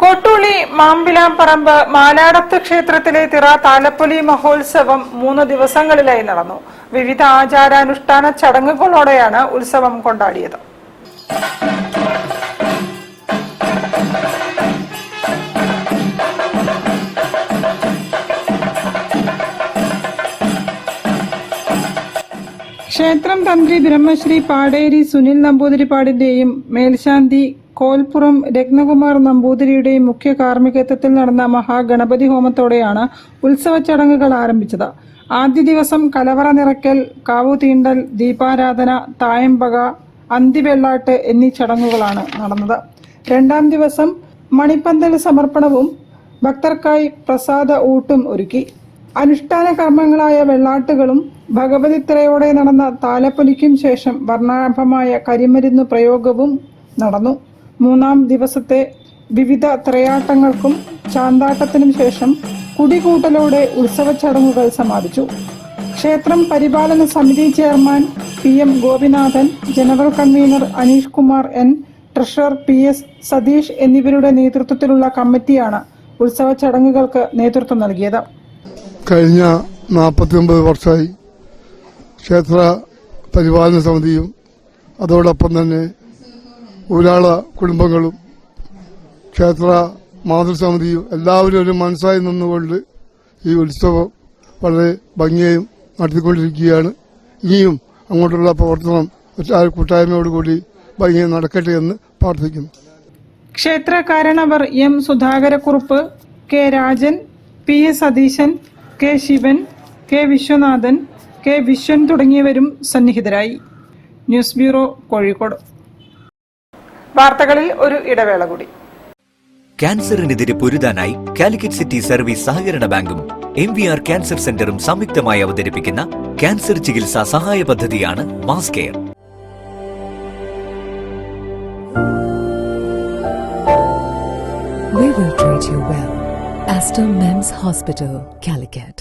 കോട്ടൂളി മാമ്പിലാംപറമ്പ് മാലാടത്ത് ക്ഷേത്രത്തിലെ തിറ താലപ്പൊലി മഹോത്സവം 3 ദിവസങ്ങളിലായി നടന്നു. വിവിധ ആചാരാനുഷ്ഠാന ചടങ്ങുകളോടെയാണ് ഉത്സവം കൊണ്ടാടിയത്. ക്ഷേത്രം തന്ത്രി ബ്രഹ്മശ്രീ പാടേരി സുനിൽ നമ്പൂതിരിപ്പാടിന്റെയും മേൽശാന്തി കോൽപ്പുറം രത്നകുമാർ നമ്പൂതിരിയുടെയും മുഖ്യ കാർമ്മികത്വത്തിൽ നടന്ന മഹാഗണപതി ഹോമത്തോടെയാണ് ഉത്സവ ചടങ്ങുകൾ ആരംഭിച്ചത്. ആദ്യ ദിവസം കലവറ നിറയ്ക്കൽ, കാവുതീണ്ടൽ, ദീപാരാധന, തായമ്പക, അന്തിവെള്ളാട്ട് എന്നീ ചടങ്ങുകളാണ് നടന്നത്. രണ്ടാം ദിവസം മണിപ്പന്തൽ സമർപ്പണവും ഭക്തർക്കായി പ്രസാദ ഊട്ടും ഒരുക്കി. അനുഷ്ഠാന കർമ്മങ്ങളായ വെള്ളാട്ടുകളും ഭഗവതിത്രയോടെ നടന്ന താലപ്പൊലിക്കും ശേഷം വർണ്ണാഭമായ കരിമരുന്ന് പ്രയോഗവും നടന്നു. മൂന്നാം ദിവസത്തെ വിവിധ ത്രയാട്ടങ്ങൾക്കും ചാന്താട്ടത്തിനും ശേഷം കുടികൂട്ടലോടെ ഉത്സവ ചടങ്ങുകൾ സമാപിച്ചു. ക്ഷേത്രം പരിപാലന സമിതി chairman PM Gopinathan, general convener Aneesh Kumar N, treasurer PS Satheesh എന്നിവരുടെ നേതൃത്വത്തിലുള്ള കമ്മിറ്റിയാണ് ഉത്സവ ചടങ്ങുകൾക്ക് നേതൃത്വം നൽകിയത്. കഴിഞ്ഞ 49 വർഷമായി ക്ഷേത്ര പരിപാലന സമിതിയും അതോടൊപ്പം തന്നെ ഊരാള കുടുംബങ്ങളും ക്ഷേത്ര മാതൃസമിതിയും എല്ലാവരും ഒരു മനസ്സായി നിന്നുകൊണ്ട് ഈ ഉത്സവം വളരെ ഭംഗിയായും നടത്തിക്കൊണ്ടിരിക്കുകയാണ്. ഇനിയും അങ്ങോട്ടുള്ള പ്രവർത്തനം കൂട്ടായ്മയോടുകൂടി ഭംഗിയായി നടക്കട്ടെ എന്ന് പ്രാർത്ഥിക്കുന്നു. ക്ഷേത്ര കാരണവർ M Sudhakarakurup, K Rajan, PS Satheesan, K Shivan, K Viswanathan, K Viswan തുടങ്ങിയവരും സന്നിഹിതരായി. News bureau, Kozhikode. വാർത്തകളിൽ ഒരു ഇടവേള കൂടി. ക്യാൻസറിനെതിരെ പൊരുതാനായി കാലിക്കറ്റ് സിറ്റി സർവീസ് സഹകരണ ബാങ്കും MVR ക്യാൻസർ സെന്ററും സംയുക്തമായി അവതരിപ്പിക്കുന്ന ക്യാൻസർ ചികിത്സാ സഹായ പദ്ധതിയാണ് mass care. We will treat you well. Aster Men's Hospital, Calicut.